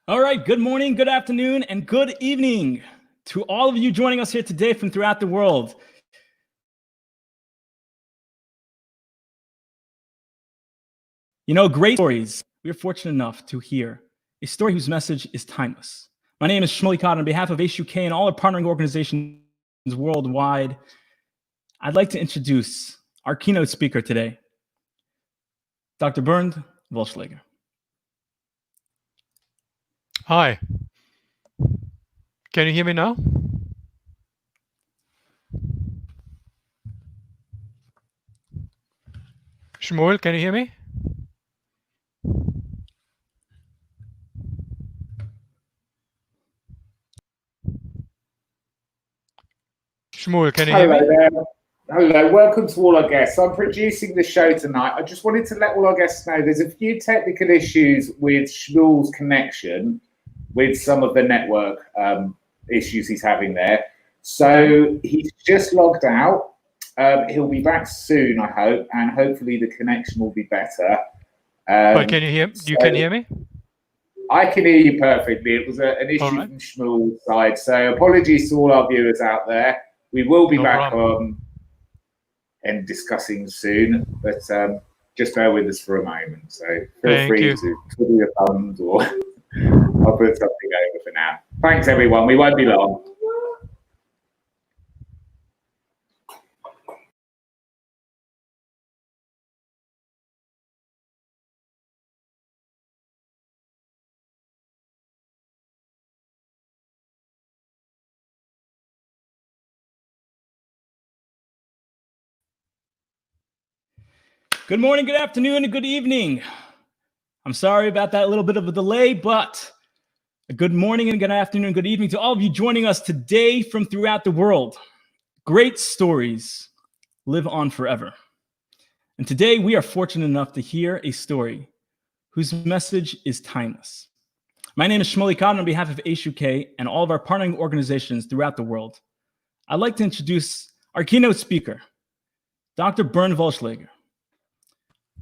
All right, good morning, good afternoon, and good evening to all of you joining us here today from throughout the world. You know, great stories. We're fortunate enough to hear a story whose message is timeless. My name is Shmuley Codd. On behalf of HUK and all our partnering organizations worldwide, I'd like to introduce our keynote speaker today, Dr. Bernd Wollschläger. Hi. Can you hear me now? Shmuel, can you hear me? Shmuel, can you hear me? Hello there. Hello, welcome to all our guests. I'm producing the show tonight. I just wanted to let all our guests know there's a few technical issues with Shmuel's connection with some of the network issues he's having there. So he's just logged out. He'll be back soon, I hope, and hopefully the connection will be better. But can you hear? You can hear me? I can hear you perfectly. It was an issue from Shmuel's side. So apologies to all our viewers out there. We will be back on and discussing soon, but just bear with us for a moment. So feel free to twiddle your thumbs or I'll put something over for now. Thanks, everyone. We won't be long. Good morning, good afternoon, and good evening. I'm sorry about that little bit of a delay, but a good morning and good afternoon and good evening to all of you joining us today from throughout the world. Great stories live on forever. And today we are fortunate enough to hear a story whose message is timeless. My name is Shmuley Codd. On behalf of HUK and all of our partnering organizations throughout the world, I'd like to introduce our keynote speaker, Dr. Bernd Wollschläger.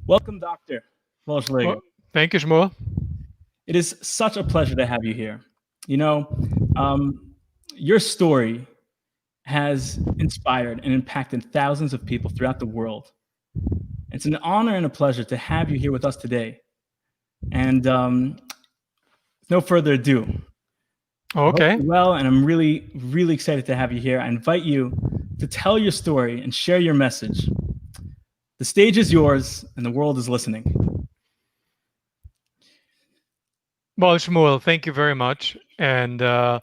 Welcome, Dr. Wollschläger. Well, thank you, Shmuel. It is such a pleasure to have you here. You know, your story has inspired and impacted thousands of people throughout the world. It's an honor and a pleasure to have you here with us today. And no further ado. Okay. Well, and I'm really, really excited to have you here. I invite you to tell your story and share your message. The stage is yours and the world is listening. Well, Shmuel, thank you very much. And I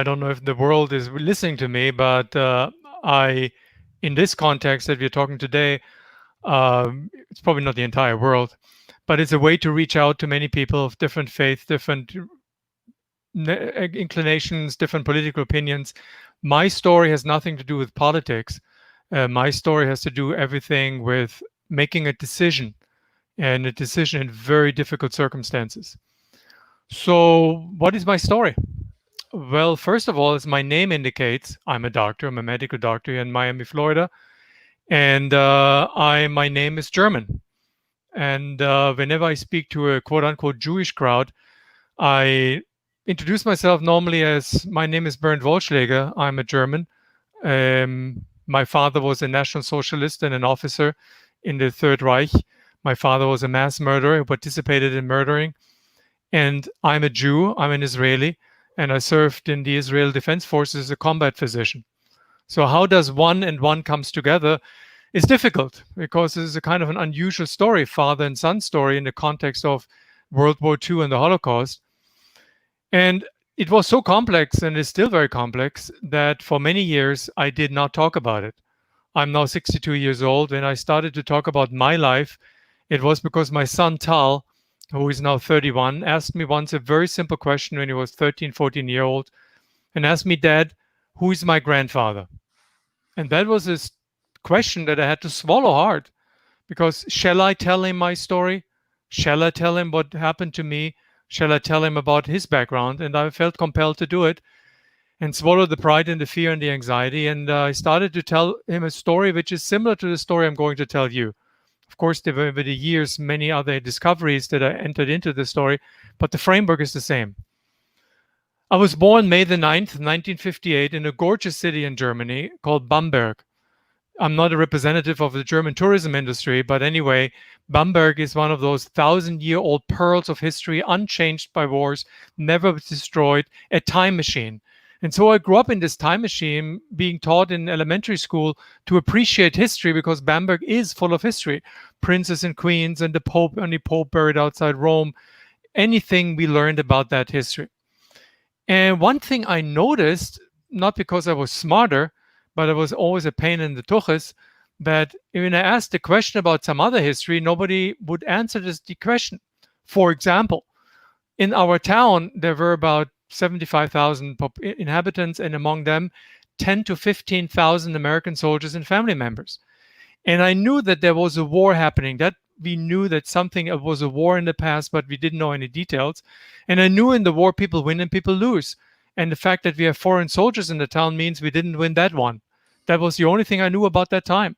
don't know if the world is listening to me, but in this context that we're talking today, it's probably not the entire world, but it's a way to reach out to many people of different faiths, different inclinations, different political opinions. My story has nothing to do with politics. My story has to do everything with making a decision, and a decision in very difficult circumstances. So what is my story? Well, first of all, as my name indicates, I'm a doctor. I'm a medical doctor in Miami, Florida. And my name is German. And whenever I speak to a quote-unquote Jewish crowd, I introduce myself normally as, my name is Bernd Wollschläger. I'm a German. My father was a National Socialist and an officer in the Third Reich. My father was a mass murderer who participated in murdering. And I'm a Jew, I'm an Israeli, and I served in the Israel Defense Forces as a combat physician. So how does one and one comes together is difficult because it's a kind of an unusual story, father and son story in the context of World War II and the Holocaust. And it was so complex, and is still very complex, that for many years I did not talk about it. I'm now 62 years old. When I started to talk about my life, it was because my son Tal, who is now 31, asked me once a very simple question when he was 13, 14 year old, and asked me, Dad, who is my grandfather? And that was a question that I had to swallow hard, because shall I tell him my story? Shall I tell him what happened to me? Shall I tell him about his background? And I felt compelled to do it and swallow the pride and the fear and the anxiety. And I started to tell him a story which is similar to the story I'm going to tell you. Of course, there were over the years many other discoveries that I entered into the story, but the framework is the same. I was born May the 9th, 1958, in a gorgeous city in Germany called Bamberg. I'm not a representative of the German tourism industry, but anyway, Bamberg is one of those 1,000-year-old pearls of history, unchanged by wars, never destroyed, a time machine. And so I grew up in this time machine, being taught in elementary school to appreciate history, because Bamberg is full of history. Princes and queens and the Pope, only Pope buried outside Rome, anything we learned about that history. And one thing I noticed, not because I was smarter, but it was always a pain in the tuchus, that when I asked a question about some other history, nobody would answer the question. For example, in our town, there were about 75,000 inhabitants, and among them, 10 to 15,000 American soldiers and family members. And I knew that there was a war happening. That we knew that something was a war in the past, but we didn't know any details. And I knew in the war, people win and people lose. And the fact that we have foreign soldiers in the town means we didn't win that one. That was the only thing I knew about that time.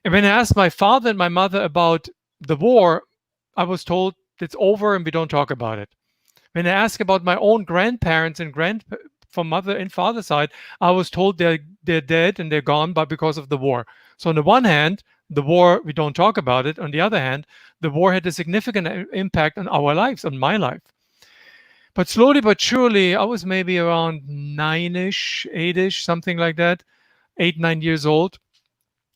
And when I asked my father and my mother about the war, I was told it's over and we don't talk about it. When I asked about my own grandparents and from mother and father side, I was told they're dead and they're gone, but because of the war. So on the one hand, the war, we don't talk about it. On the other hand, the war had a significant impact on our lives, on my life. But slowly but surely, I was maybe around 9-ish, 8-ish, something like that, 8, 9 years old.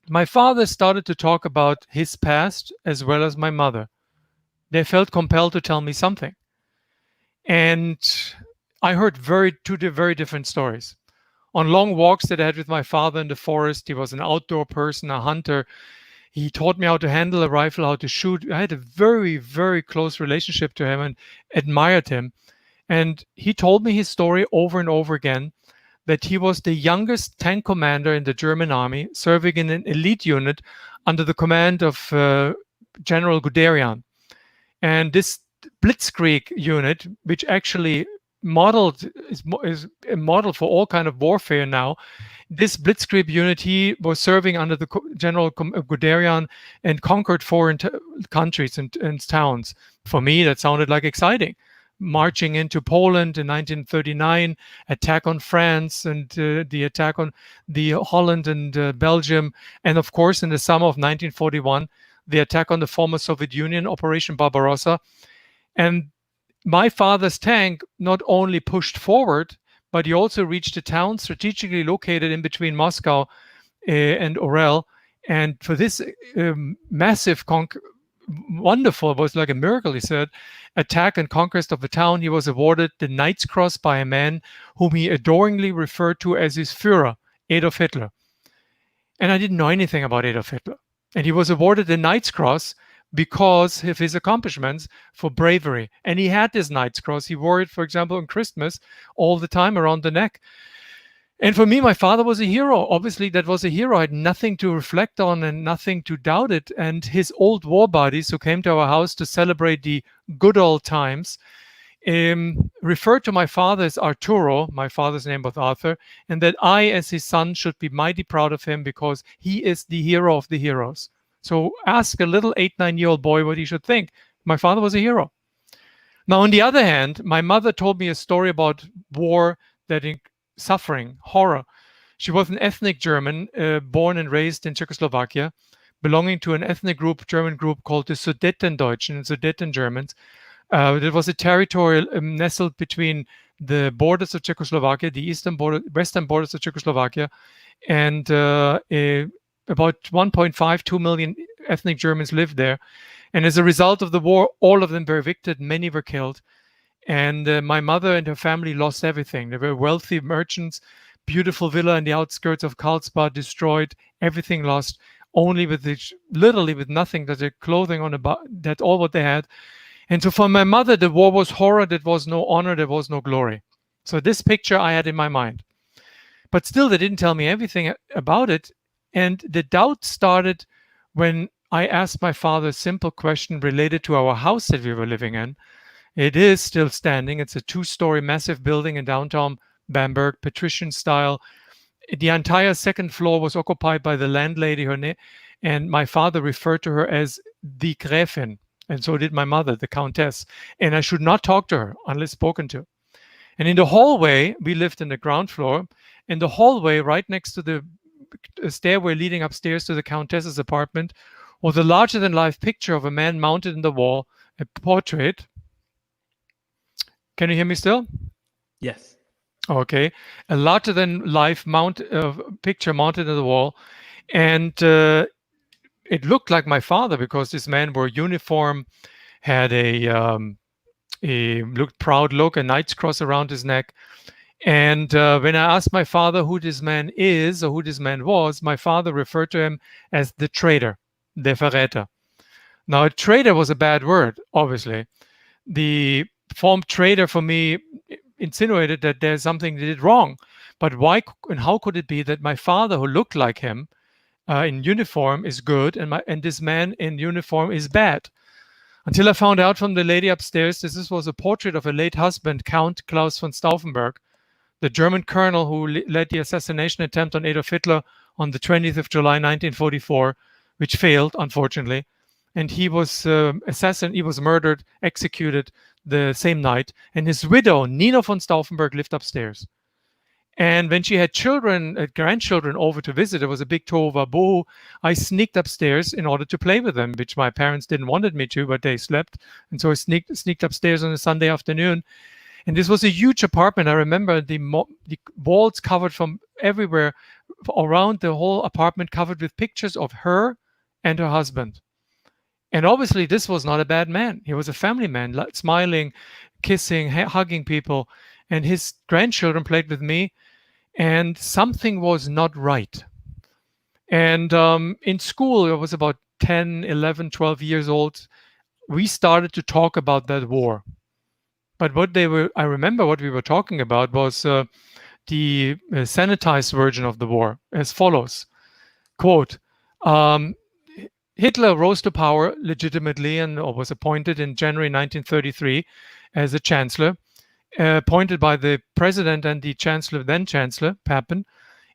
My father started to talk about his past as well as my mother. They felt compelled to tell me something. And I heard two very different stories. On long walks that I had with my father in the forest, he was an outdoor person, a hunter. He taught me how to handle a rifle, how to shoot. I had a very, very close relationship to him and admired him. And he told me his story over and over again, that he was the youngest tank commander in the German army, serving in an elite unit under the command of General Guderian. And this Blitzkrieg unit, which actually is a model for all kind of warfare now, this Blitzkrieg unit, he was serving under the General Guderian and conquered foreign countries and towns. For me, that sounded like exciting. Marching into Poland in 1939, attack on France, and the attack on the Holland and Belgium, and of course in the summer of 1941, the attack on the former Soviet Union, Operation Barbarossa. And my father's tank not only pushed forward, but he also reached a town strategically located in between Moscow and Orel. And for this massive wonderful, it was like a miracle, he said, attack and conquest of the town, he was awarded the Knight's Cross by a man whom he adoringly referred to as his Führer, Adolf Hitler. And I didn't know anything about Adolf Hitler. And he was awarded the Knight's Cross because of his accomplishments for bravery. And he had this Knight's Cross. He wore it, for example, on Christmas all the time around the neck. And for me, my father was a hero. Obviously, that was a hero. I had nothing to reflect on and nothing to doubt it. And his old war buddies who came to our house to celebrate the good old times referred to my father as Arturo, my father's name was Arthur, and that I, as his son, should be mighty proud of him because he is the hero of the heroes. So ask a little 8, 9-year-old boy what he should think. My father was a hero. Now, on the other hand, my mother told me a story about war, suffering, horror. She was an ethnic German, born and raised in Czechoslovakia, belonging to an ethnic group, German group called the Sudetendeutschen, Sudeten Germans. It was a territory nestled between the borders of Czechoslovakia, the western borders of Czechoslovakia, and about 1.5-2 million ethnic Germans lived there. And as a result of the war, all of them were evicted, many were killed. And my mother and her family lost everything. They were wealthy merchants, beautiful villa in the outskirts of Karlsbad destroyed, everything lost, only literally with nothing, that their clothing on that's all what they had. And so for my mother, the war was horror, there was no honor, there was no glory. So this picture I had in my mind. But still, they didn't tell me everything about it. And the doubt started when I asked my father a simple question related to our house that we were living in. It is still standing. It's a 2-story massive building in downtown Bamberg, patrician style. The entire second floor was occupied by the landlady, and my father referred to her as die Gräfin. And so did my mother, the Countess. And I should not talk to her unless spoken to. And in the hallway, we lived in the ground floor. In the hallway, right next to the stairway leading upstairs to the Countess's apartment, was a larger-than-life picture of a man mounted in the wall, a portrait. Can you hear me still? Yes. Okay, a larger-than-life picture mounted on the wall, and it looked like my father because this man wore uniform, had a looked proud look, a knight's cross around his neck. And when I asked my father who this man is or who this man was, my father referred to him as the traitor, der Verräter. Now, a traitor was a bad word, obviously. The form traitor for me insinuated that there's something they did wrong. But why and how could it be that my father, who looked like him in uniform, is good, and this man in uniform is bad? Until I found out from the lady upstairs that this was a portrait of a late husband, Count Klaus von Stauffenberg, the German colonel who led the assassination attempt on Adolf Hitler on the 20th of July, 1944, which failed, unfortunately. And he was he was murdered, executed the same night. And his widow, Nina von Stauffenberg, lived upstairs. And when she had grandchildren over to visit, it was a big tohu wabohu. I sneaked upstairs in order to play with them, which my parents didn't wanted me to, but they slept. And so I sneaked upstairs on a Sunday afternoon. And this was a huge apartment. I remember the walls covered from everywhere around the whole apartment, covered with pictures of her and her husband. And obviously, this was not a bad man. He was a family man, smiling, kissing, hugging people. And his grandchildren played with me. And something was not right. And in school, I was about 10, 11, 12 years old. We started to talk about that war. But I remember what we were talking about was the sanitized version of the war as follows. Quote, Hitler rose to power legitimately and was appointed in January 1933 as a chancellor, appointed by the president and the then chancellor, Papen,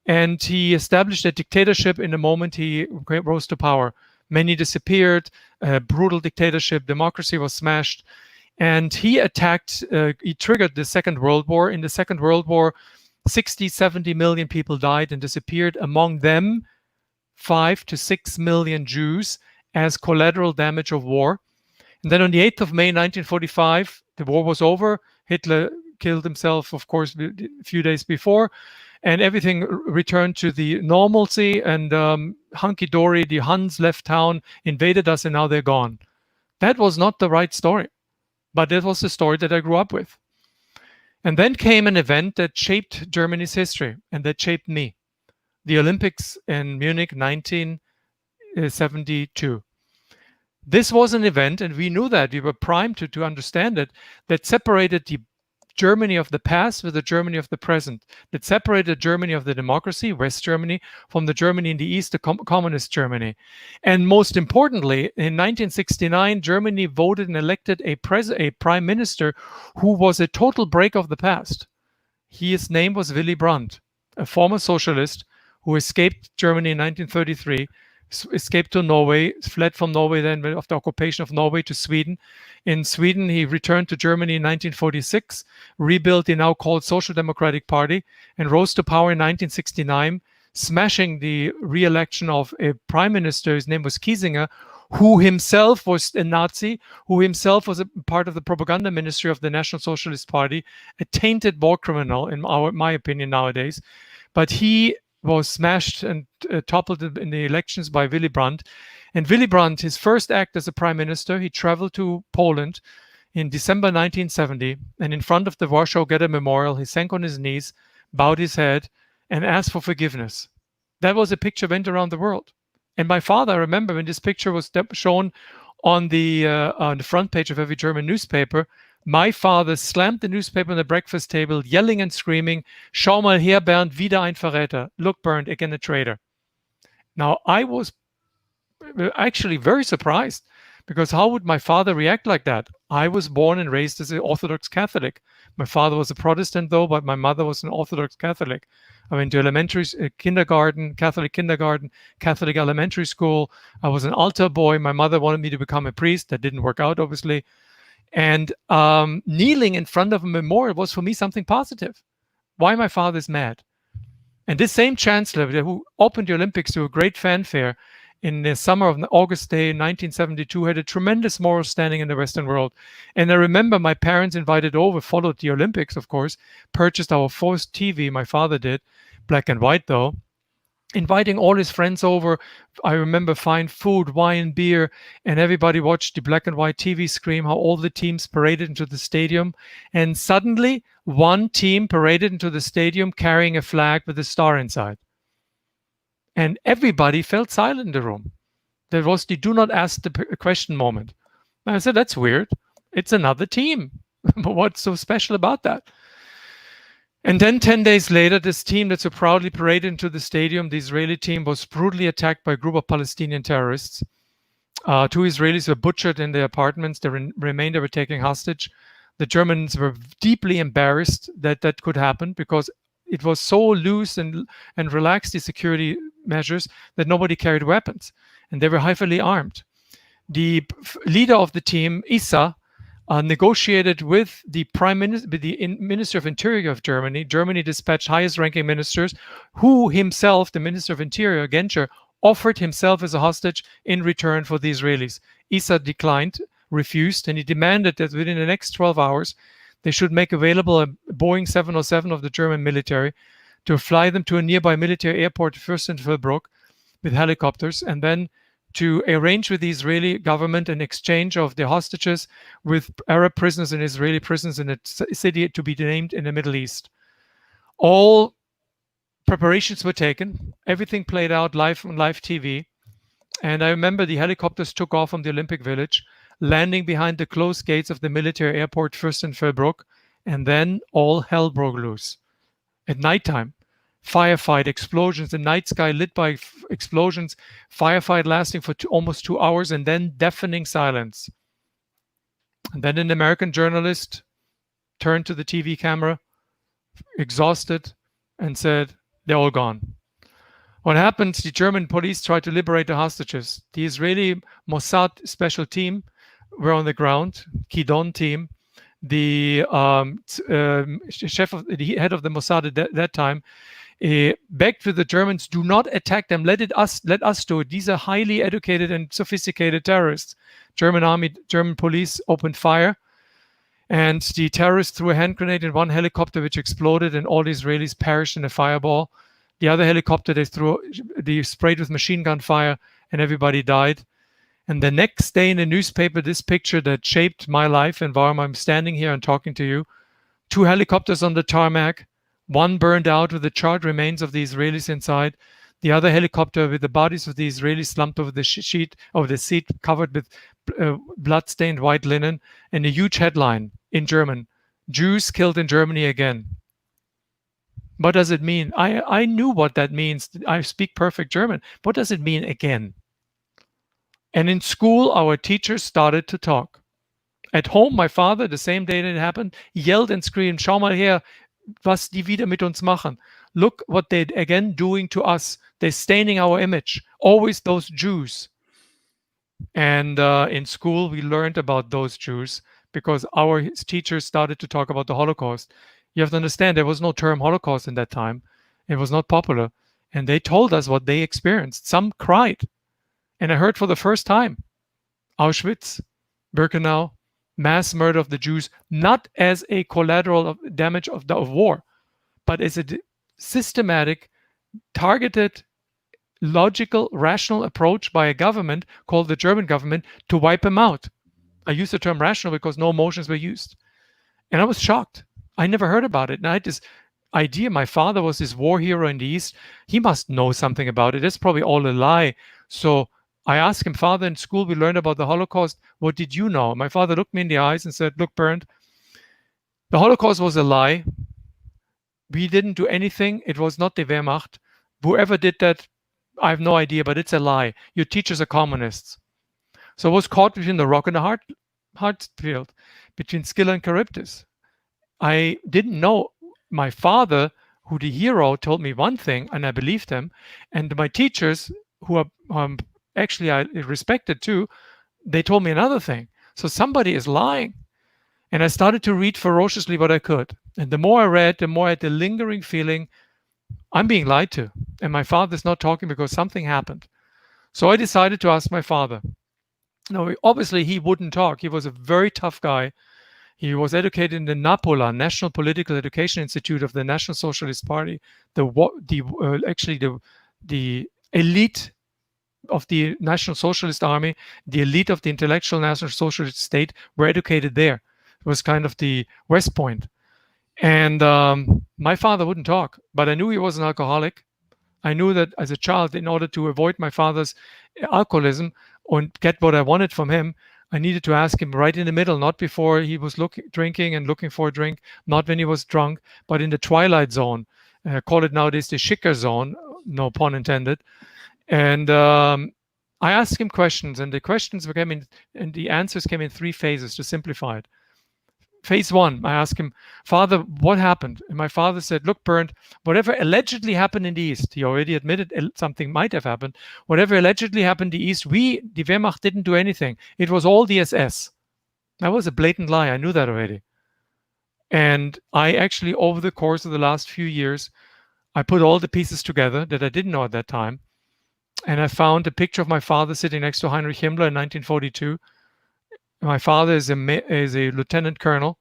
and he established a dictatorship in the moment he rose to power. Many disappeared, brutal dictatorship, democracy was smashed, and he triggered the Second World War. In the Second World War, 60, 70 million people died and disappeared, among them 5 to 6 million Jews as collateral damage of war. And then on the 8th of May, 1945, the war was over. Hitler killed himself, of course, a few days before, and everything returned to the normalcy, and hunky-dory, the Huns left town, invaded us, and now they're gone. That was not the right story, but it was the story that I grew up with. And then came an event that shaped Germany's history, and that shaped me. The Olympics in Munich, 1972. This was an event, and we knew that. We were primed to understand it, that separated the Germany of the past with the Germany of the present, that separated Germany of the democracy, West Germany, from the Germany in the East, the communist Germany. And most importantly, in 1969, Germany voted and elected a prime minister who was a total break of the past. His name was Willy Brandt, a former socialist who escaped Germany in 1933, escaped to Norway, fled from Norway then after occupation of Norway to Sweden. In Sweden, he returned to Germany in 1946, rebuilt the now called Social Democratic Party, and rose to power in 1969, smashing the re-election of a prime minister. His name was Kiesinger, who himself was a Nazi, who himself was a part of the propaganda ministry of the National Socialist Party, a tainted war criminal, in my opinion nowadays. But he was smashed and toppled in the elections by Willy Brandt. And Willy Brandt, his first act as a prime minister, he traveled to Poland in December 1970, and in front of the Warsaw Ghetto Memorial, he sank on his knees, bowed his head, and asked for forgiveness. That was a picture that went around the world. And my father, I remember when this picture was shown on the front page of every German newspaper, my father slammed the newspaper on the breakfast table, yelling and screaming, "Schau mal her, Bernd, wieder ein Verräter. Look, Bernd, again a traitor." Now, I was actually very surprised, because how would my father react like that? I was born and raised as an Orthodox Catholic. My father was a Protestant, though, but my mother was an Orthodox Catholic. I went to elementary kindergarten, Catholic elementary school. I was an altar boy. My mother wanted me to become a priest. That didn't work out, obviously. And kneeling in front of a memorial was for me something positive. Why my father's mad. And this same chancellor who opened the Olympics to a great fanfare in the summer of August day 1972 had a tremendous moral standing in the Western world. And I remember my parents invited over, followed the Olympics, of course, purchased our first TV, my father did, black and white though, inviting all his friends over. I remember fine food, wine, beer, and everybody watched the black and white TV screen, how all the teams paraded into the stadium. And suddenly, one team paraded into the stadium carrying a flag with a star inside. And everybody felt silent in the room. There was the do not ask the question moment. And I said, that's weird. It's another team. But what's so special about that? And then 10 days later, this team that so proudly paraded into the stadium, the Israeli team, was brutally attacked by a group of Palestinian terrorists. 2 Israelis were butchered in their apartments. The remainder were taken hostage. The Germans were deeply embarrassed that that could happen because it was so loose and relaxed, the security measures, that nobody carried weapons. And they were heavily armed. The leader of the team, Issa, negotiated with the Minister of Interior of Germany. Germany dispatched highest-ranking ministers, who himself, the Minister of Interior, Genscher, offered himself as a hostage in return for the Israelis. Issa declined, refused, and he demanded that within the next 12 hours, they should make available a Boeing 707 of the German military to fly them to a nearby military airport, Fürstenfeldbruck, with helicopters, and then to arrange with the Israeli government an exchange of the hostages with Arab prisoners and Israeli prisoners in a city to be named in the Middle East. All preparations were taken. Everything played out live on live TV. And I remember the helicopters took off from the Olympic Village, landing behind the closed gates of the military airport Fürstenfeldbruck, and then all hell broke loose. At nighttime, firefight, explosions, the night sky lit by explosions, firefight lasting for almost 2 hours, and then deafening silence. And then an American journalist turned to the TV camera, exhausted, and said, they're all gone. What happened? The German police tried to liberate the hostages. The Israeli Mossad special team were on the ground, Kidon team. The the head of the Mossad at that time, begged with the Germans, do not attack them. Let us do it. These are highly educated and sophisticated terrorists. German army, German police opened fire, and the terrorists threw a hand grenade in one helicopter, which exploded, and all the Israelis perished in a fireball. The other helicopter they sprayed with machine gun fire, and everybody died. And the next day in the newspaper, this picture that shaped my life and why I'm standing here and talking to you: 2 helicopters on the tarmac. One burned out with the charred remains of the Israelis inside. The other helicopter with the bodies of the Israelis slumped over the seat covered with blood-stained white linen, and a huge headline in German: Jews killed in Germany again. What does it mean? I knew what that means. I speak perfect German. What does it mean again? And in school, our teachers started to talk. At home, my father, the same day that it happened, yelled and screamed, "Schau mal her, was die wieder mit uns machen. Look what they're again doing to us. They're staining our image. Always those Jews." And in school, we learned about those Jews because our teachers started to talk about the Holocaust. You have to understand, there was no term Holocaust in that time. It was not popular. And they told us what they experienced. Some cried. And I heard for the first time, Auschwitz, Birkenau, mass murder of the Jews, not as a collateral damage of war, but as a systematic, targeted, logical, rational approach by a government called the German government to wipe them out. I use the term rational because no emotions were used. And I was shocked. I never heard about it. And I had this idea my father was this war hero in the East. He must know something about it. It's probably all a lie. So I asked him, Father, in school we learned about the Holocaust. What did you know? My father looked me in the eyes and said, look, Bernd, the Holocaust was a lie. We didn't do anything. It was not the Wehrmacht. Whoever did that, I have no idea, but it's a lie. Your teachers are communists. So I was caught between the rock and the hard field, between Scylla and Charybdis. I didn't know. My father, who the hero, told me one thing, and I believed him. And my teachers, who are actually I respected too, they told me another thing. So somebody is lying. And I started to read ferociously what I could. And the more I read, the more I had the lingering feeling, I'm being lied to. And my father's not talking because something happened. So I decided to ask my father. No, obviously he wouldn't talk. He was a very tough guy. He was educated in the NAPOLA, National Political Education Institute of the National Socialist Party, the elite of the National Socialist Army, the elite of the intellectual National Socialist state were educated there. It was kind of the West Point. And my father wouldn't talk, but I knew he was an alcoholic. I knew that as a child, in order to avoid my father's alcoholism and get what I wanted from him, I needed to ask him right in the middle, not before he was drinking and looking for a drink, not when he was drunk, but in the twilight zone. Call it nowadays the Schicker zone, no pun intended. And I asked him questions, and the questions came in, and the answers came in 3 phases to simplify it. Phase 1, I asked him, Father, what happened? And my father said, look, Bernd, whatever allegedly happened in the East, he already admitted something might have happened. Whatever allegedly happened in the East, the Wehrmacht didn't do anything. It was all the SS. That was a blatant lie. I knew that already. And I actually, over the course of the last few years, I put all the pieces together that I didn't know at that time. And I found a picture of my father sitting next to Heinrich Himmler in 1942. My father is a lieutenant colonel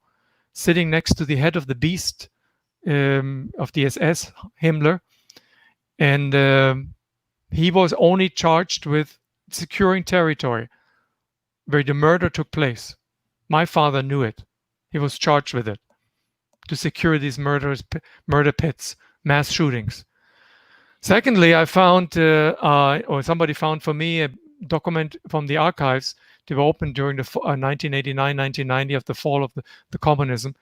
sitting next to the head of the beast of the SS, Himmler. And he was only charged with securing territory where the murder took place. My father knew it. He was charged with it, to secure these murder pits, mass shootings. Secondly, I found, or somebody found for me, a document from the archives. They were opened during the 1989, 1990 of the fall of the communism.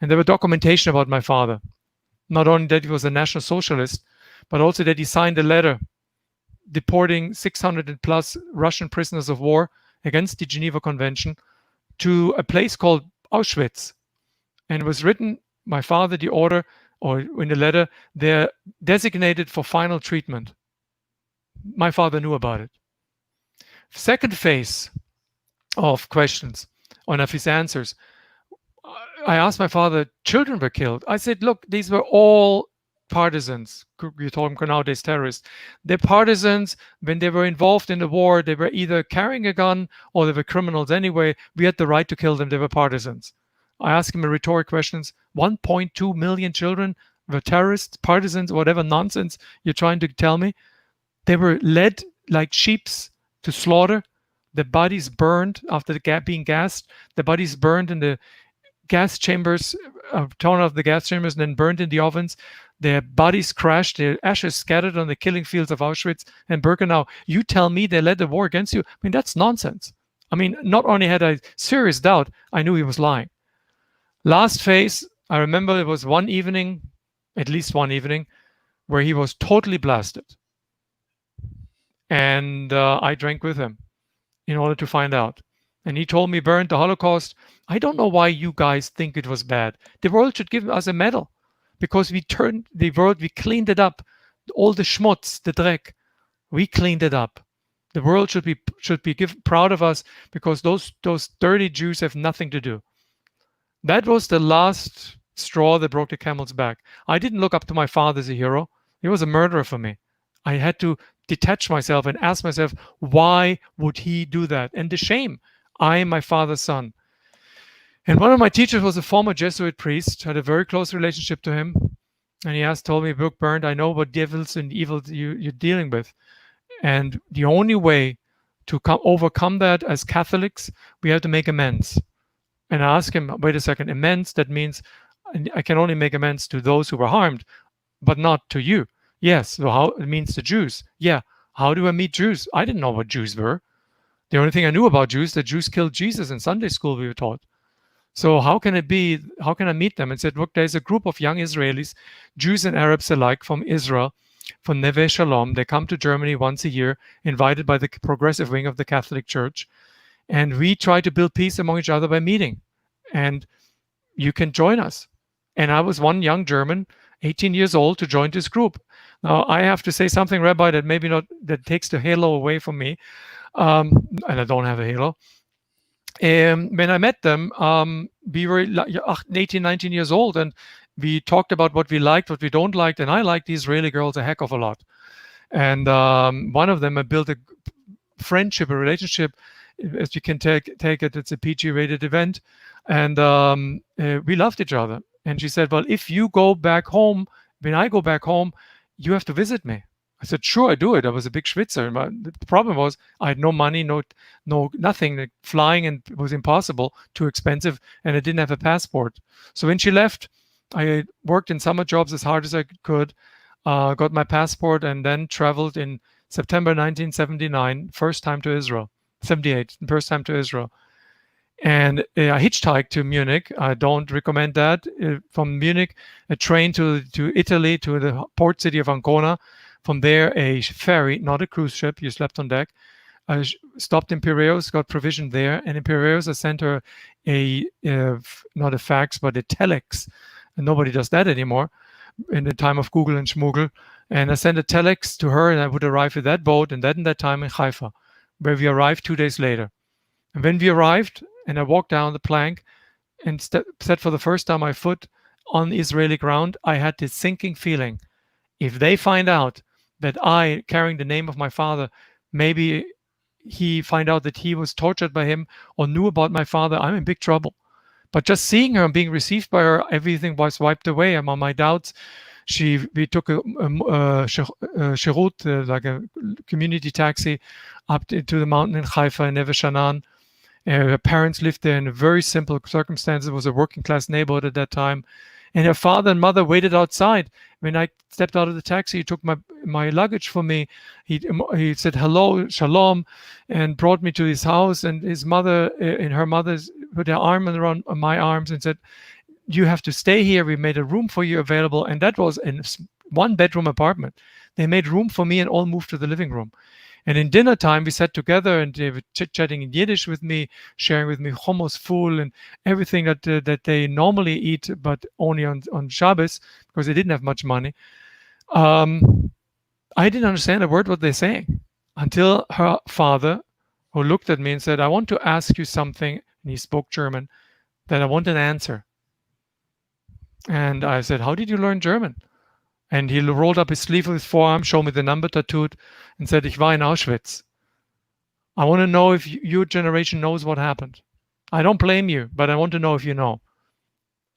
And there were documentation about my father. Not only that he was a National Socialist, but also that he signed a letter deporting 600 plus Russian prisoners of war against the Geneva Convention to a place called Auschwitz. And it was written, my father, the order, or in the letter, they're designated for final treatment. My father knew about it. Second phase of questions, or of his answers, I asked my father, children were killed. I said, look, these were all partisans. You told them nowadays terrorists. They're partisans. When they were involved in the war, they were either carrying a gun or they were criminals anyway. We had the right to kill them. They were partisans. I asked him a rhetoric questions. 1.2 million children were terrorists, partisans, whatever nonsense you're trying to tell me. They were led like sheep to slaughter. The bodies burned after being gassed. The bodies burned in the gas chambers, torn off the gas chambers and then burned in the ovens. Their bodies crashed, their ashes scattered on the killing fields of Auschwitz and Birkenau. You tell me they led the war against you? I mean, that's nonsense. I mean, not only had I serious doubt, I knew he was lying. Last phase, I remember it was one evening, at least one evening, where he was totally blasted. And I drank with him in order to find out. And he told me, Bernd, the Holocaust, I don't know why you guys think it was bad. The world should give us a medal because we turned the world, we cleaned it up. All the schmutz, the dreck, we cleaned it up. The world should be proud of us because those dirty Jews have nothing to do. That was the last straw that broke the camel's back. I didn't look up to my father as a hero. He was a murderer for me. I had to detach myself and ask myself, why would he do that? And the shame. I am my father's son. And one of my teachers was a former Jesuit priest, had a very close relationship to him. And he told me, look, Bernd, I know what devils and evils you're dealing with. And the only way to overcome that as Catholics, we have to make amends. And I asked him, wait a second, amends, that means I can only make amends to those who were harmed, but not to you. Yes, so how it means to Jews. Yeah, how do I meet Jews? I didn't know what Jews were. The only thing I knew about Jews, that Jews killed Jesus in Sunday school, we were taught. So how can I meet them? And said, look, there's a group of young Israelis, Jews and Arabs alike from Israel, from Neve Shalom. They come to Germany once a year, invited by the progressive wing of the Catholic Church. And we try to build peace among each other by meeting. And you can join us. And I was one young German, 18 years old, to join this group. Now, I have to say something, Rabbi, that maybe not, that takes the halo away from me. And I don't have a halo. When I met them, we were 18, 19 years old, and we talked about what we liked, what we don't like, and I liked the Israeli girls a heck of a lot. And one of them, I built a friendship, a relationship, as you can take it. It's a PG-rated event, and we loved each other. And she said, "Well, if you go back home, when I go back home, you have to visit me." I said, "Sure, I do it." I was a big Schwitzer. The problem was I had no money, no nothing. Flying and it was impossible, too expensive, and I didn't have a passport. So when she left, I worked in summer jobs as hard as I could, got my passport, and then traveled in September 1979, first time to Israel. 78, first time to Israel. And I hitchhiked to Munich. I don't recommend that. From Munich, a train to Italy, to the port city of Ancona. From there, a ferry, not a cruise ship. You slept on deck. I stopped in Piraeus, got provisioned there. And in Piraeus, I sent her not a fax, but a telex. And nobody does that anymore in the time of Google and Schmoogle. And I sent a telex to her, and I would arrive with that boat and that time in Haifa, where we arrived 2 days later. And when we arrived, and I walked down the plank and set for the first time my foot on Israeli ground, I had this sinking feeling. If they find out that I, carrying the name of my father, maybe he find out that he was tortured by him or knew about my father, I'm in big trouble. But just seeing her and being received by her, everything was wiped away. I'm on my doubts. We took a Sherut, like a community taxi, up to the mountain in Haifa, in Neve Sha'anan. Her parents lived there in very simple circumstances. It was a working class neighborhood at that time. And her father and mother waited outside. When I stepped out of the taxi, he took my luggage for me. He said hello, shalom, and brought me to his house. And his mother and her mother put their arm around my arms and said, "You have to stay here. We made a room for you available." And that was a one-bedroom apartment. They made room for me and all moved to the living room. And in dinner time, we sat together and they were chit-chatting in Yiddish with me, sharing with me hummus, ful, and everything that they normally eat, but only on Shabbos, because they didn't have much money. I didn't understand a word what they're saying until her father, who looked at me and said, "I want to ask you something," and he spoke German, "that I want an answer." And I said, "How did you learn German?" And he rolled up his sleeve with his forearm, showed me the number tattooed, and said, "Ich war in Auschwitz. I want to know if your generation knows what happened. I don't blame you, but I want to know if you know."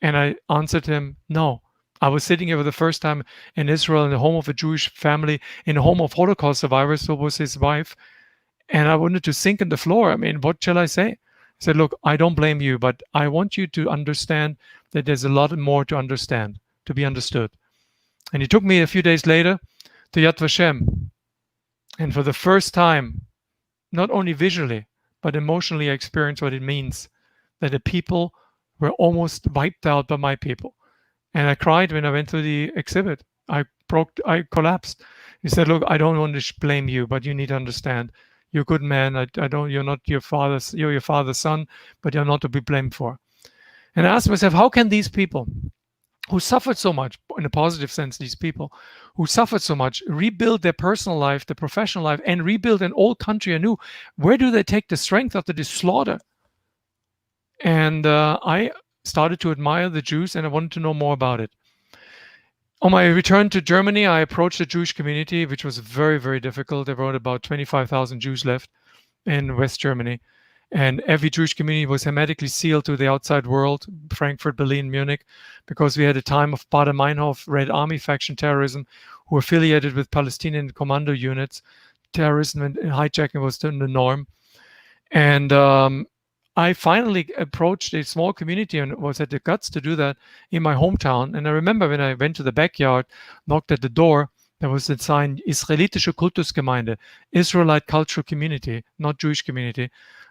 And I answered him, "No. I was sitting here for the first time in Israel in the home of a Jewish family, in the home of Holocaust survivors, so was his wife. And I wanted to sink in the floor. I mean, what shall I say?" I said, "Look, I don't blame you, but I want you to understand that there's a lot more to understand, to be understood." And he took me a few days later to Yad Vashem. And for the first time, not only visually, but emotionally, I experienced what it means that the people were almost wiped out by my people. And I cried when I went to the exhibit. I collapsed. He said, "Look, I don't want to blame you, but you need to understand. You're a good man. You're not your father's, you're your father's son, but you're not to be blamed for." And I asked myself, how can these people who suffered so much, in a positive sense, these people who suffered so much, rebuild their personal life, their professional life, and rebuild an old country anew? Where do they take the strength after this slaughter? And I started to admire the Jews, and I wanted to know more about it. On my return to Germany, I approached the Jewish community, which was very, very difficult. There were about 25,000 Jews left in West Germany. And every Jewish community was hermetically sealed to the outside world, Frankfurt, Berlin, Munich, because we had a time of Baader-Meinhof, Red Army faction terrorism, who were affiliated with Palestinian commando units. Terrorism and hijacking was the norm. And I finally approached a small community and had the guts to do that in my hometown. And I remember when I went to the backyard, knocked at the door, there was a sign, Israelitische Kultusgemeinde, Israelite cultural community, not Jewish community.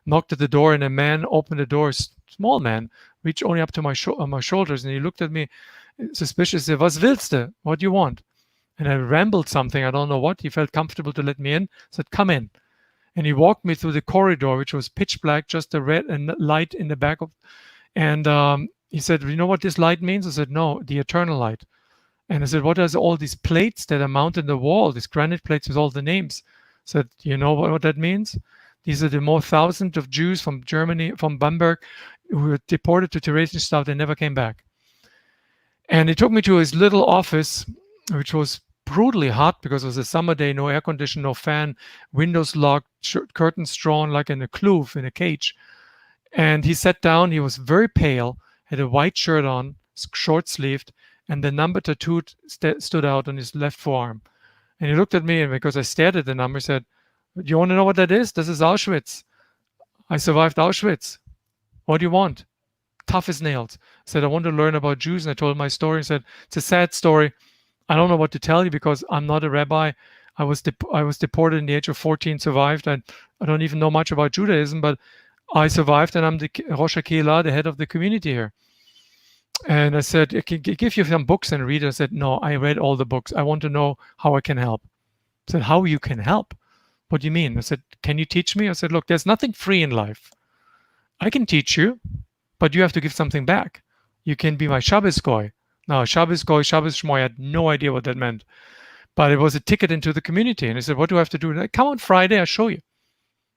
Knocked at the door, and a man opened the door, small man, reached only up to my shoulders, and he looked at me suspiciously. "Was willst du? What do you want?" And I rambled something, I don't know what. He felt comfortable to let me in, said, "Come in." And he walked me through the corridor, which was pitch black, just a red and light in the back of, and he said, "You know what this light means?" I said, "No, the eternal light." And I said, "What are all these plates that are mounted in the wall, these granite plates with all the names?" I said, "You know what that means? These are the more thousands of Jews from Germany, from Bamberg, who were deported to Theresienstadt and never came back. And he took me to his little office, which was brutally hot because it was a summer day, no air condition, no fan, windows locked, curtains drawn like in a kloof, in a cage. And he sat down. He was very pale, had a white shirt on, short-sleeved, and the number tattooed stood out on his left forearm. And he looked at me, and because I stared at the number, he said, "Do you want to know what that is? This is Auschwitz. I survived Auschwitz. What do you want?" Tough as nails. I said, "I want to learn about Jews." And I told my story. He said, "It's a sad story. I don't know what to tell you because I'm not a rabbi. I was deported in the age of 14, survived. I don't even know much about Judaism, but I survived, and I'm the Rosh HaKehillah, the head of the community here." And I said, "I can give you some books and read." I said, "No, I read all the books. I want to know how I can help." I said, "How you can help? What do you mean?" I said, "Can you teach me?" I said, "Look, there's nothing free in life. I can teach you, but you have to give something back. You can be my Shabbos Goy." Now, Shabbos Goy, Shabbos Shmoy, I had no idea what that meant. But it was a ticket into the community. And he said, "What do I have to do?" And I said, "Come on Friday, I'll show you."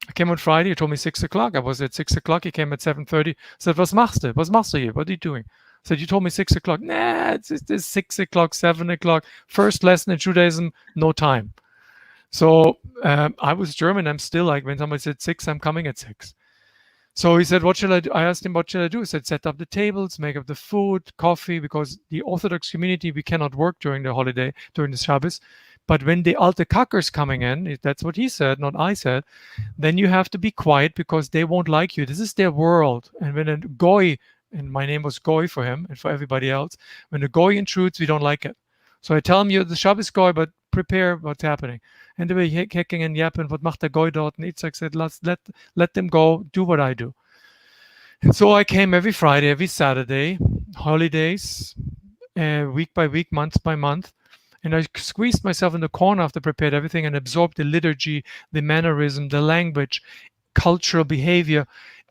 I came on Friday, he told me 6 o'clock. I was at 6 o'clock, he came at 7:30. I said, "Was machst du? Was machst du here? What are you doing?" I said, "You told me 6 o'clock. Nah, it's 6 o'clock, 7 o'clock. First lesson in Judaism, no time." So I was German. I'm still like, when somebody said 6, I'm coming at 6. So he said, "What shall I do?" I asked him, "What shall I do?" He said, "Set up the tables, make up the food, coffee, because the Orthodox community, we cannot work during the holiday, during the Shabbos. But when the Alte Kackers coming in," that's what he said, not I said, "then you have to be quiet because they won't like you. This is their world. And when a Goy," and my name was Goy for him and for everybody else, "when a Goy intrudes, we don't like it. So I tell him, you're the Shabbos Goy, but prepare what's happening." And they were hacking and yapping, "What macht der Goy dort?" And Itzhak said, let them go, do what I do. And so I came every Friday, every Saturday, holidays, week by week, month by month. And I squeezed myself in the corner after prepared everything and absorbed the liturgy, the mannerism, the language, cultural behavior.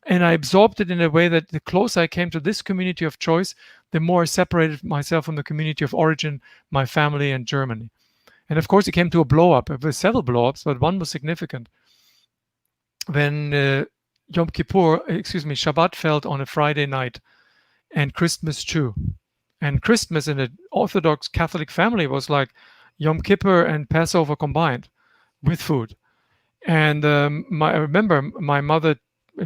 And I absorbed it in a way that the closer I came to this community of choice, the more I separated myself from the community of origin, my family and Germany. And of course, it came to a blow-up. There were several blow-ups, but one was significant. When Shabbat fell on a Friday night, and Christmas too. And Christmas in an Orthodox Catholic family was like Yom Kippur and Passover combined with food. And I remember my mother,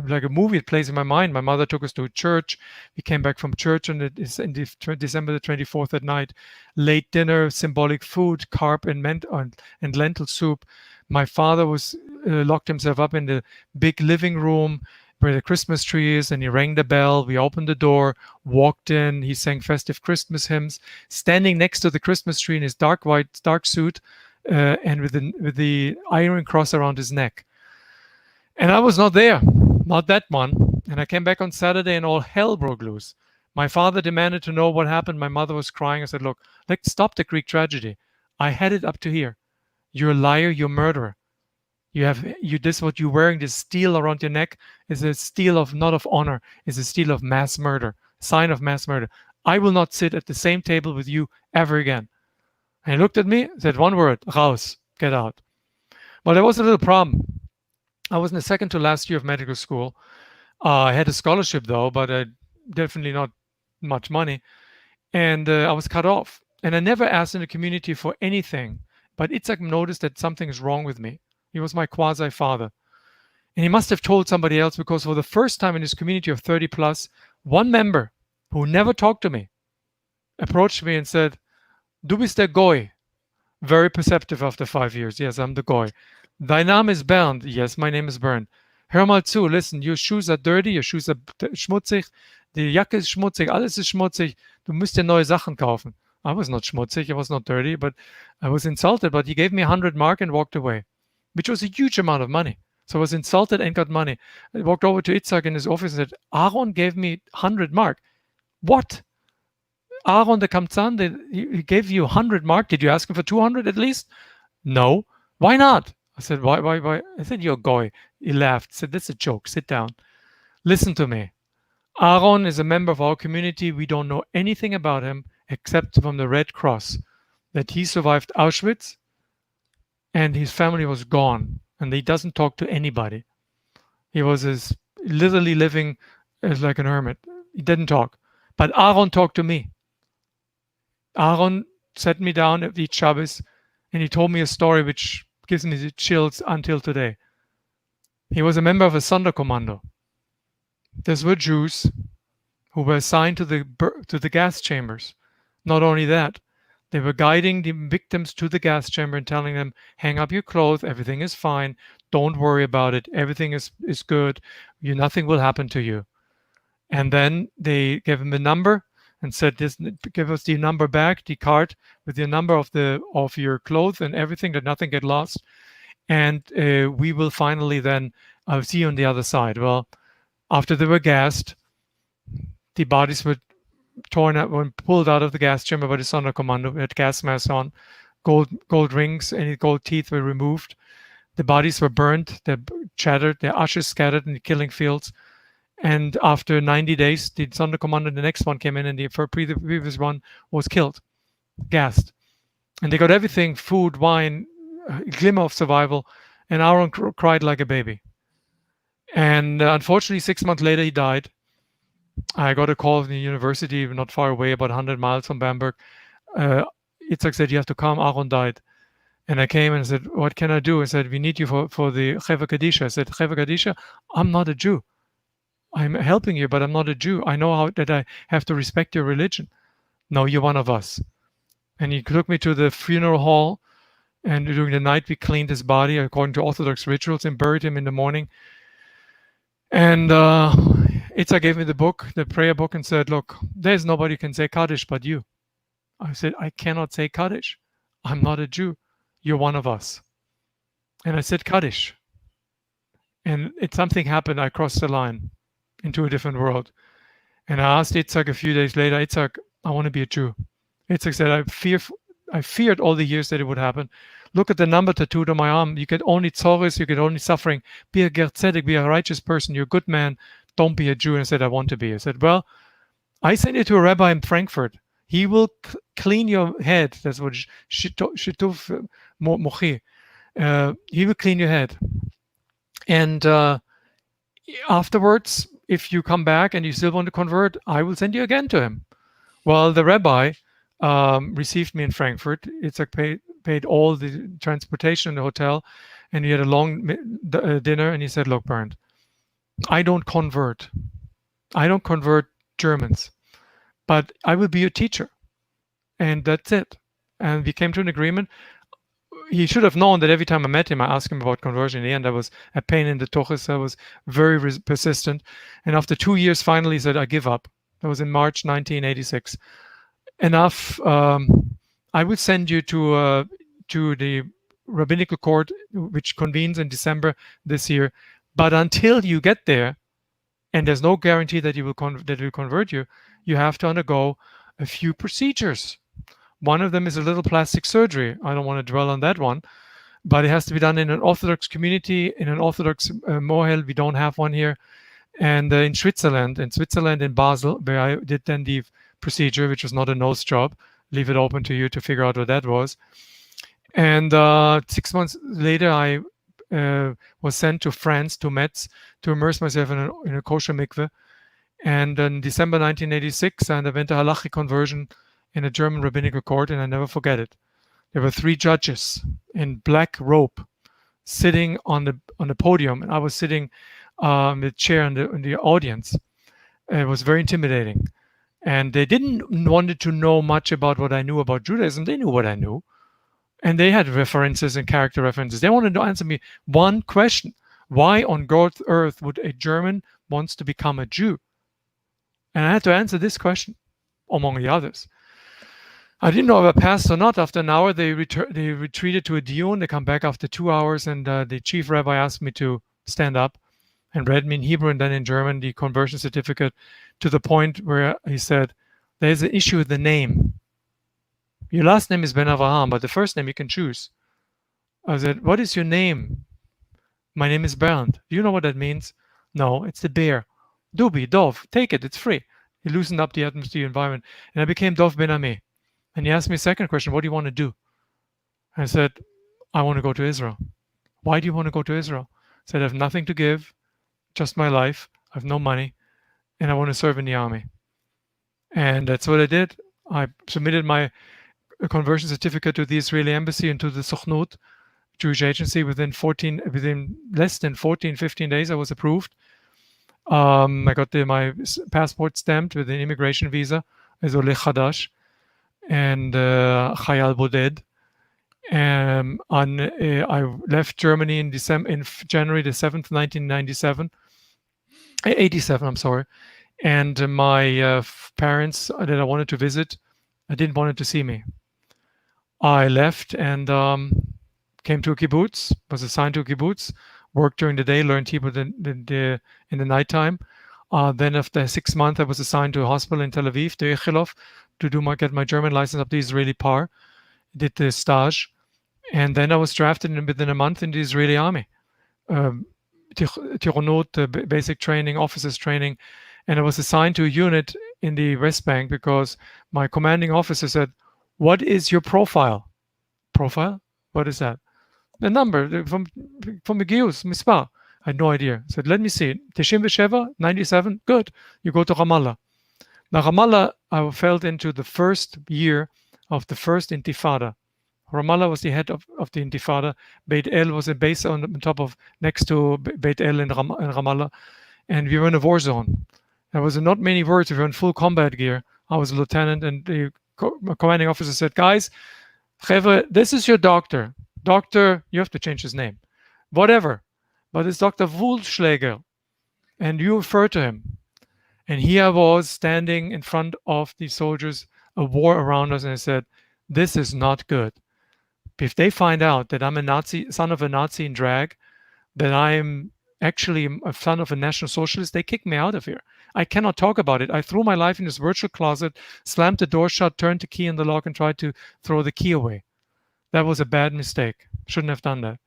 like a movie, it plays in my mind. My mother took us to a church. We came back from church on December the 24th at night. Late dinner, symbolic food, carp and lentil soup. My father was locked himself up in the big living room where the Christmas tree is, and he rang the bell. We opened the door, walked in. He sang festive Christmas hymns, standing next to the Christmas tree in his dark suit, and with the iron cross around his neck. And I was not there, not that one. And I came back on Saturday, and all hell broke loose. My father demanded to know what happened. My mother was crying. I said, "Look, let's stop the Greek tragedy. I had it up to here. You're a liar. You're a murderer. This what you're wearing, this steel around your neck, is a steel of not of honor, is a steel of mass murder, sign of mass murder. I will not sit at the same table with you ever again." And he looked at me, said one word, "Raus, get out." Well, there was a little problem. I was in the second to last year of medical school. I had a scholarship though, but definitely not much money. And I was cut off. And I never asked in the community for anything. But Itzhak noticed that something is wrong with me. He was my quasi-father. And he must have told somebody else, because for the first time in his community of 30 plus, one member who never talked to me approached me and said, "Du bist der Goy." Very perceptive after 5 years. "Yes, I'm the Goy." "Dein Name is Bernd." "Yes, my name is Bernd." "Hör mal zu, listen, your shoes are dirty, your shoes are schmutzig, die Jacke ist schmutzig, alles ist schmutzig, du musst dir neue Sachen kaufen." I was not schmutzig, I was not dirty, but I was insulted. But he gave me 100 mark and walked away, which was a huge amount of money. So I was insulted and got money. I walked over to Itzhak in his office and said, "Aaron gave me 100 mark. What? Aaron the Kamtzan, he gave you 100 mark. Did you ask him for 200 at least?" "No." "Why not?" I said, why? I said, "You're a Goy." He laughed, said, "That's a joke. Sit down. Listen to me. Aaron is a member of our community. We don't know anything about him except from the Red Cross, that he survived Auschwitz and his family was gone, and he doesn't talk to anybody. He was literally living as like an hermit. He didn't talk. But Aaron talked to me. Aaron sat me down at each Shabbos, and he told me a story which gives me the chills until today. He was a member of a Sonderkommando. These were Jews who were assigned to the gas chambers. Not only that, they were guiding the victims to the gas chamber and telling them, hang up your clothes, everything is fine, don't worry about it, everything is good, nothing will happen to you. And then they gave him a number and said, give us the number back, the card with the number of your clothes and everything, that nothing get lost. And we will finally then see you on the other side. Well, after they were gassed, the bodies were torn out and pulled out of the gas chamber by the Sonderkommando. Had gas masks on, gold rings, any gold teeth were removed. The bodies were burned, they're shattered, their ashes scattered in the killing fields. And after 90 days, the Sonderkommando, the next one came in, and the previous one was killed, gassed. And they got everything, food, wine, a glimmer of survival, and Aaron cried like a baby. And unfortunately, 6 months later, he died. I got a call from the university, not far away, about 100 miles from Bamberg. Itzhak said, you have to come, Aaron died. And I came and said, what can I do? I said, we need you for the Cheva Kadisha. I said, Cheva Kadisha, I'm not a Jew. I'm helping you, but I'm not a Jew. I know that I have to respect your religion. No, you're one of us. And he took me to the funeral hall, and during the night we cleaned his body according to Orthodox rituals and buried him in the morning. And Itzhak gave me the book, the prayer book, and said, look, there's nobody who can say Kaddish but you. I said, I cannot say Kaddish. I'm not a Jew. You're one of us. And I said Kaddish. And something happened. I crossed the line into a different world. And I asked Itzhak a few days later, Itzhak, I want to be a Jew. Itzhak said, I feared all the years that it would happen. Look at the number tattooed on my arm. You get only tzores, you get only suffering. Be a ger tzedek, be a righteous person. You're a good man. Don't be a Jew. And I said, I want to be. I said, well, I send you to a rabbi in Frankfurt. He will clean your head. That's what shituf mochi. He will clean your head. And afterwards, if you come back and you still want to convert, I will send you again to him. Well, the rabbi received me in Frankfurt. Itzhak paid all the transportation in the hotel, and he had a long dinner, and he said, look, Bernd, I don't convert Germans, but I will be your teacher. And that's it. And we came to an agreement. He should have known that every time I met him, I asked him about conversion. In the end, I was a pain in the tuchus. I was very persistent. And after 2 years, finally, he said, I give up. That was in March 1986. Enough. I will send you to the rabbinical court, which convenes in December this year. But until you get there, and there's no guarantee that it will convert you, you have to undergo a few procedures. One of them is a little plastic surgery. I don't want to dwell on that one, but it has to be done in an Orthodox community, in an Orthodox mohel. We don't have one here. And in Switzerland, in Basel, where I did then the procedure, which was not a nose job. Leave it open to you to figure out what that was. And 6 months later, I was sent to France, to Metz, to immerse myself in a kosher mikveh. And in December 1986, I underwent a halachic conversion in a German rabbinical court, and I never forget it. There were 3 judges in black robe sitting on the podium, and I was sitting in the chair in the audience. It was very intimidating. And they didn't wanted to know much about what I knew about Judaism. They knew what I knew. And they had references and character references. They wanted to answer me one question. Why on God's earth would a German wants to become a Jew? And I had to answer this question, among the others. I didn't know if I passed or not. After an hour, they retreated to a dion. They come back after 2 hours, and the chief rabbi asked me to stand up and read me in Hebrew and then in German the conversion certificate, to the point where he said, there's an issue with the name. Your last name is Ben Avraham, but the first name you can choose. I said, what is your name? My name is Bernd. Do you know what that means? No, it's the bear. Dubi, Dov, take it, it's free. He loosened up the atmosphere environment, and I became Dov Ben Ami. And he asked me a second question, what do you want to do? I said, I want to go to Israel. Why do you want to go to Israel? I said, I have nothing to give, just my life. I have no money, and I want to serve in the army. And that's what I did. I submitted my conversion certificate to the Israeli embassy and to the Sochnut, Jewish agency. Within less than 14, 15 days, I was approved. I got my passport stamped with an immigration visa as Oleh Chadash and Chayal Boded. I left Germany in January the 7th, 1987. I'm sorry. And my parents that I wanted to visit, I didn't want to see me. I left and came to a kibbutz, was assigned to a kibbutz, worked during the day, learned Hebrew in the nighttime. Then after 6 months, I was assigned to a hospital in Tel Aviv, the Echilov, to get my German license up to Israeli par. Did the stage. And then I was drafted within a month in the Israeli army. Tironot, basic training, officers training. And I was assigned to a unit in the West Bank because my commanding officer said, "What is your profile?" Profile? What is that? The number from the Gius, Mispar. I had no idea. I said, "Let me see. 97, 97, good. You go to Ramallah." Now, Ramallah, I fell into the first year of the first Intifada. Ramallah was the head of the Intifada. Beit El was a base on top of, next to Beit El in Ramallah. And we were in a war zone. There was not many words. We were in full combat gear. I was a lieutenant, and the commanding officer said, "Guys, Chevre, this is your doctor. Doctor," you have to change his name, whatever. But it's Dr. Wulschläger. And you refer to him. And here I was standing in front of the soldiers, a war around us, and I said, "This is not good. If they find out that I'm a Nazi, son of a Nazi in drag, that I'm actually a son of a National Socialist, they kick me out of here. I cannot talk about it." I threw my life in this virtual closet, slammed the door shut, turned the key in the lock, and tried to throw the key away. That was a bad mistake. Shouldn't have done that.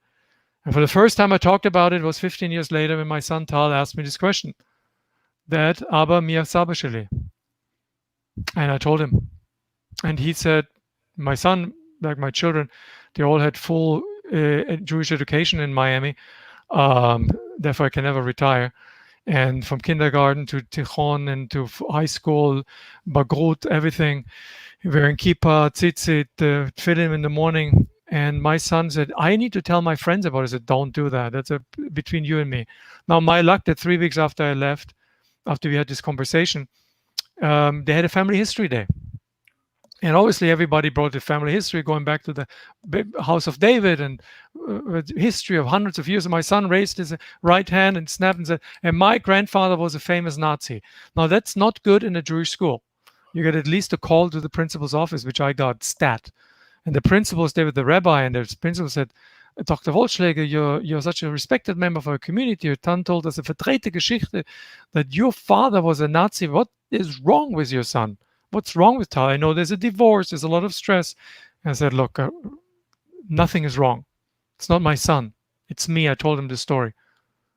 And for the first time I talked about it was 15 years later when my son Tal asked me this question. "Dad, aber mir Sabashili." And I told him. And he said, my son, like my children, they all had full Jewish education in Miami. Therefore, I can never retire. And from kindergarten to Tichon and to high school, Bagrut, everything, wearing kippah, tzitzit, tefillin in the morning. And my son said, "I need to tell my friends about it." I said, "Don't do that. That's between you and me." Now, my luck that 3 weeks after I left, after we had this conversation, they had a family history day. And obviously, everybody brought the family history going back to the House of David and history of hundreds of years. And my son raised his right hand and snapped and said, "And my grandfather was a famous Nazi." Now, that's not good in a Jewish school. You get at least a call to the principal's office, which I got, stat. And the principal stayed with the rabbi, and the principal said, "Dr. Wulschläger, you're such a respected member of our community. Your son told us a verdrehte Geschichte that your father was a Nazi. What is wrong with your son? What's wrong with Tal? I know there's a divorce, there's a lot of stress." And I said, "Look, nothing is wrong. It's not my son. It's me." I told him the story.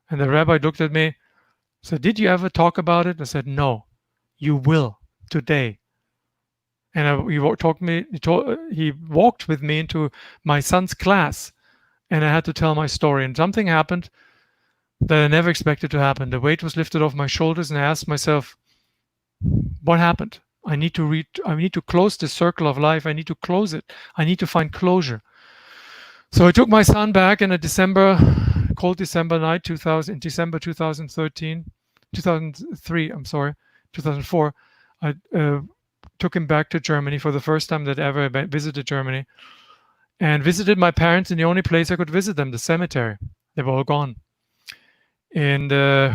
And the rabbi looked at me, said, "Did you ever talk about it?" I said, "No, you will today." And he walked with me into my son's class, and I had to tell my story. And something happened that I never expected to happen. The weight was lifted off my shoulders, and I asked myself, what happened? I need to close the circle of life. I need to close it. I need to find closure. So I took my son back in a cold December night, December 2004. I took him back to Germany for the first time that ever I visited Germany, and visited my parents in the only place I could visit them, the cemetery. They were all gone. In their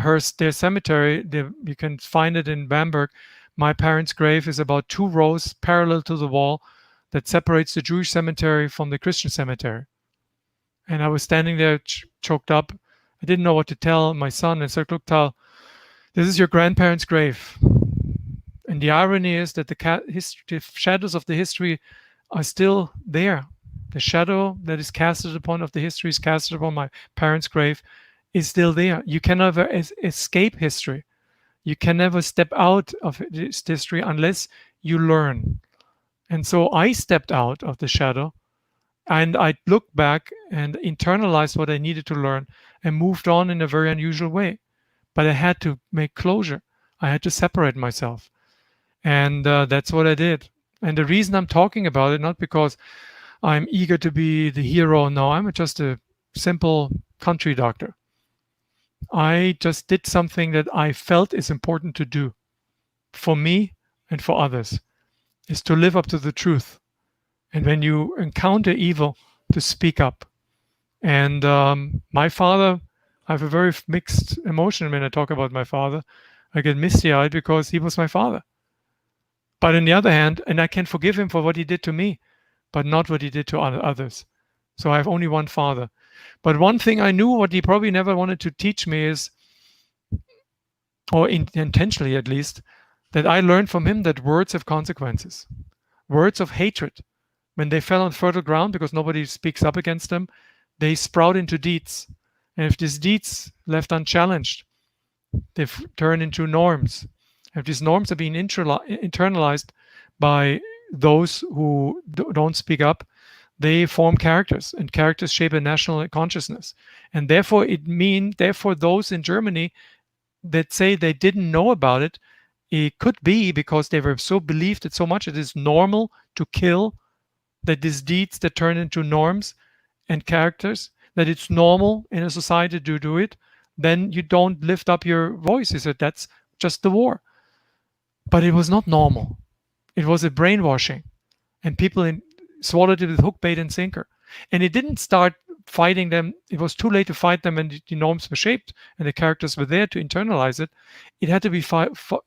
cemetery, you can find it in Bamberg. My parents' grave is about 2 rows parallel to the wall that separates the Jewish cemetery from the Christian cemetery. And I was standing there choked up. I didn't know what to tell my son. And said, "Look, Tal, this is your grandparents' grave." And the irony is that the shadows of the history are still there. The shadow that is casted upon of the history is casted upon my parents' grave is still there. You can never escape history. You can never step out of this history unless you learn. And so I stepped out of the shadow, and I looked back and internalized what I needed to learn and moved on in a very unusual way. but I had to make closure. I had to separate myself. And that's what I did. And the reason I'm talking about it, not because I'm eager to be the hero. No, I'm just a simple country doctor. I just did something that I felt is important to do for me and for others, is to live up to the truth. And when you encounter evil, to speak up. And my father, I have a very mixed emotion when I talk about my father. I get misty-eyed because he was my father. But on the other hand, and I can forgive him for what he did to me, but not what he did to others. So I have only one father. But one thing I knew, what he probably never wanted to teach me is, or intentionally at least, that I learned from him that words have consequences. Words of hatred, when they fell on fertile ground because nobody speaks up against them, they sprout into deeds. And if these deeds left unchallenged, they turn into norms. If these norms are being internalized by those who don't speak up, they form characters, and characters shape a national consciousness. And therefore, those in Germany that say they didn't know about it, it could be because they were so believed it so much it is normal to kill, that these deeds that turn into norms and characters, that it's normal in a society to do it, then you don't lift up your voice. You said that's just the war. But it was not normal. It was a brainwashing, and people swallowed it with hook, bait, and sinker. And it didn't start fighting them. It was too late to fight them, and the norms were shaped, and the characters were there to internalize it. It had to be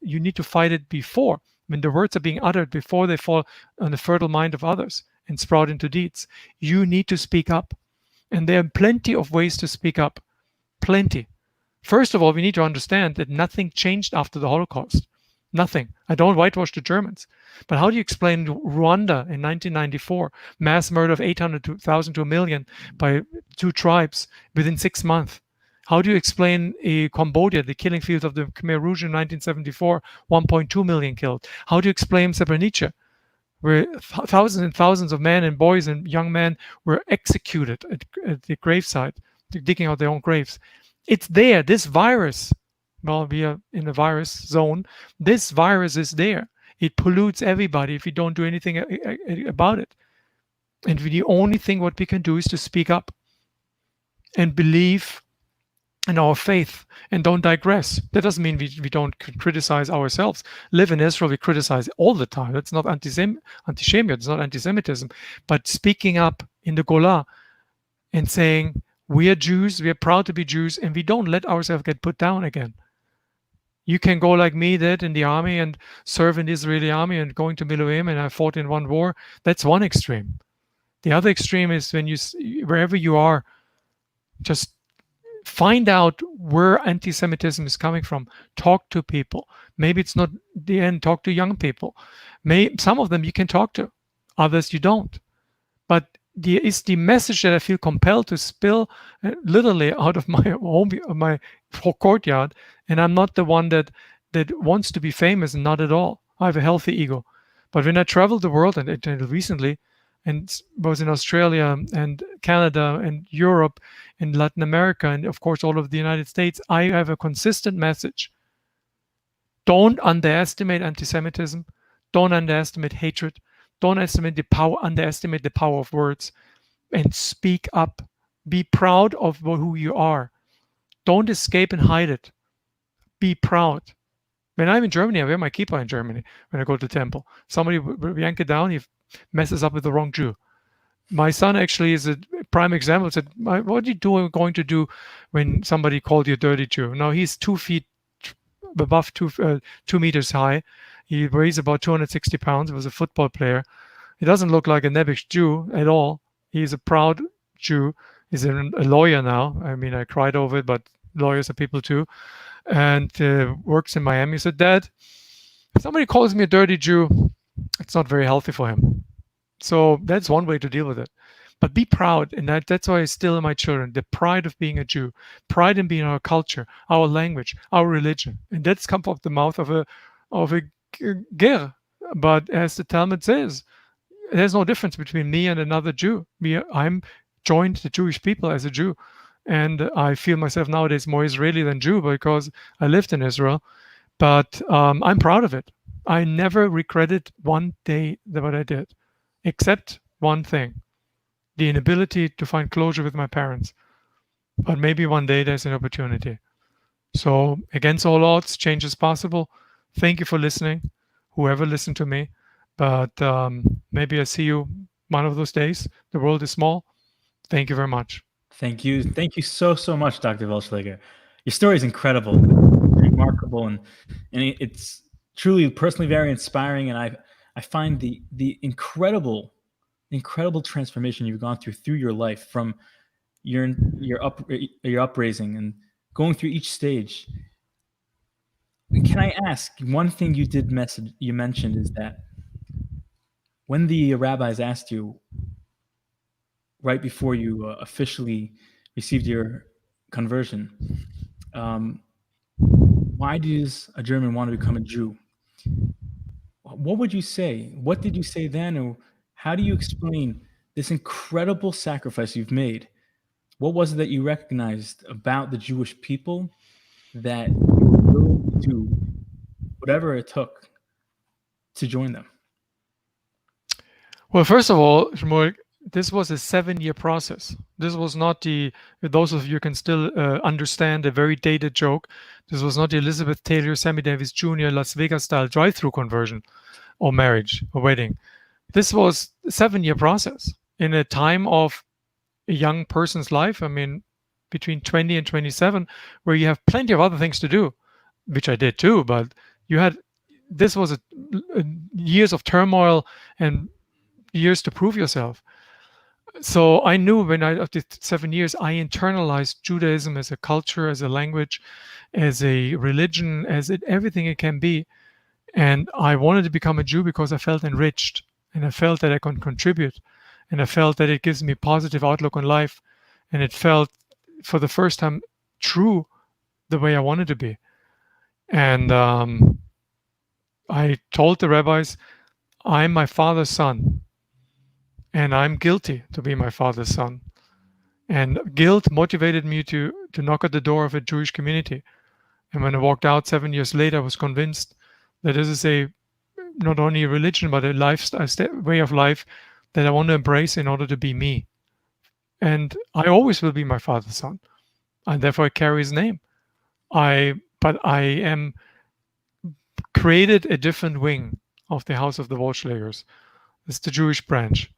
you need to fight it before, when the words are being uttered, before they fall on the fertile mind of others and sprout into deeds. You need to speak up, and there are plenty of ways to speak up. Plenty. First of all, we need to understand that nothing changed after the Holocaust. Nothing. I don't whitewash the Germans. But how do you explain Rwanda in 1994, mass murder of 800,000 to 1 million by 2 tribes within 6 months? How do you explain Cambodia, the killing fields of the Khmer Rouge in 1974, 1.2 million killed? How do you explain Srebrenica, where thousands and thousands of men and boys and young men were executed at the gravesite, digging out their own graves? It's there. This virus, well, we are in a virus zone. This virus is there. It pollutes everybody if you don't do anything about it. And the only thing what we can do is to speak up and believe in our faith and don't digress. That doesn't mean we don't criticize ourselves. Live in Israel, we criticize all the time. That's not anti-Semitism, it's not anti-Semitism. But speaking up in the Gola and saying, we are Jews, we are proud to be Jews, and we don't let ourselves get put down again. You can go like me did in the army and serve in the Israeli army and going to Miluim, and I fought in one war. That's one extreme. The other extreme is when wherever you are, just find out where anti-Semitism is coming from. Talk to people. Maybe it's not the end. Talk to young people. Some of them you can talk to, others you don't. But it's the message that I feel compelled to spill literally out of my home, my courtyard. And I'm not the one that wants to be famous, not at all. I have a healthy ego. But when I traveled the world, and recently, and was in Australia and Canada and Europe and Latin America, and of course all of the United States, I have a consistent message. Don't underestimate anti-Semitism. Don't underestimate hatred. Don't underestimate the power of words, and speak up. Be proud of who you are. Don't escape and hide it. Be proud. When I'm in Germany, I wear my kippah in Germany when I go to the temple. Somebody will yank it down, he messes up with the wrong Jew. My son actually is a prime example. Said, what are you going to do when somebody called you a dirty Jew? Now he's 2 feet above 2 meters high. He weighs about 260 pounds. He was a football player. He doesn't look like a Nebuch Jew at all. He's a proud Jew. He's a lawyer now. I mean, I cried over it, but lawyers are people too. And works in Miami. He said, Dad, if somebody calls me a dirty Jew, it's not very healthy for him. So that's one way to deal with it. But be proud, and that's why I still in my children, the pride of being a Jew, pride in being our culture, our language, our religion. And that's come off the mouth of a ger. But as the Talmud says, there's no difference between me and another Jew. I'm joined the Jewish people as a Jew. And I feel myself nowadays more Israeli than Jew because I lived in Israel. But I'm proud of it. I never regretted one day that what I did, except one thing, the inability to find closure with my parents. But maybe one day there's an opportunity. So against all odds, change is possible. Thank you for listening, whoever listened to me. But maybe I see you one of those days. The world is small. Thank you very much. Thank you. Thank you so much, Dr. Welschlager. Your story is incredible, remarkable, and it's truly personally very inspiring. And I find the incredible transformation you've gone through your life, from your upraising and going through each stage. Can I ask, one thing you mentioned is that when the rabbis asked you right before you officially received your conversion, why does a German want to become a Jew? What would you say? What did you say then? Or how do you explain this incredible sacrifice you've made? What was it that you recognized about the Jewish people that you were willing to do whatever it took to join them? Well, first of all, Shmuel, this was a 7-year process. This was not those of you can still understand a very dated joke. This was not the Elizabeth Taylor, Sammy Davis Jr. Las Vegas style drive-through conversion or marriage or wedding. This was a 7-year process in a time of a young person's life. I mean, between 20 and 27, where you have plenty of other things to do, which I did too, but this was a years of turmoil and years to prove yourself. So I knew when after 7 years, I internalized Judaism as a culture, as a language, as a religion, as everything it can be. And I wanted to become a Jew because I felt enriched, and I felt that I can contribute, and I felt that it gives me positive outlook on life, and it felt for the first time true the way I wanted to be. And I told the rabbis, I'm my father's son, and I'm guilty to be my father's son. And guilt motivated me to knock at the door of a Jewish community. And when I walked out 7 years later, I was convinced that this is not only a religion, but a lifestyle, way of life that I want to embrace in order to be me. And I always will be my father's son, and therefore I carry his name. But I am created a different wing of the House of the Welschlagers. It's the Jewish branch.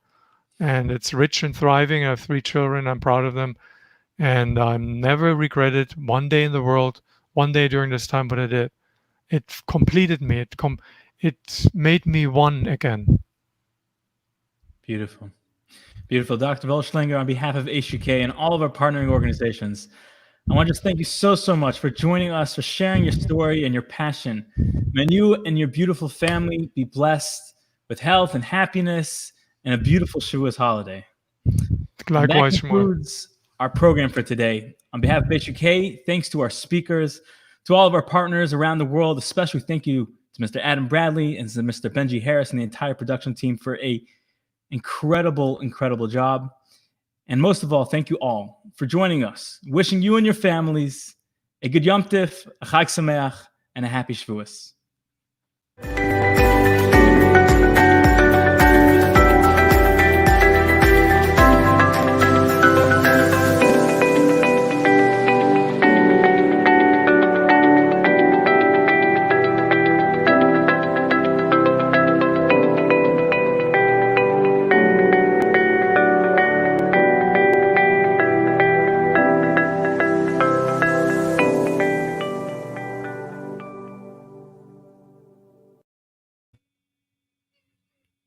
And it's rich and thriving. I have 3 children. I'm proud of them. And I never regretted one day in the world, one day during this time, but I did. It completed me. It made me one again. Beautiful. Beautiful. Dr. Welschlager, on behalf of HUK and all of our partnering organizations, I want to just thank you so much for joining us, for sharing your story and your passion. May you and your beautiful family be blessed with health and happiness and a beautiful Shavuos holiday. Likewise, that concludes our program for today. On behalf of HUK, thanks to our speakers, to all of our partners around the world, especially thank you to Mr. Adam Bradley and to Mr. Benji Harris and the entire production team for a incredible job. And most of all, thank you all for joining us. Wishing you and your families a good Yom Tif, a Chag Sameach, and a happy Shavuos.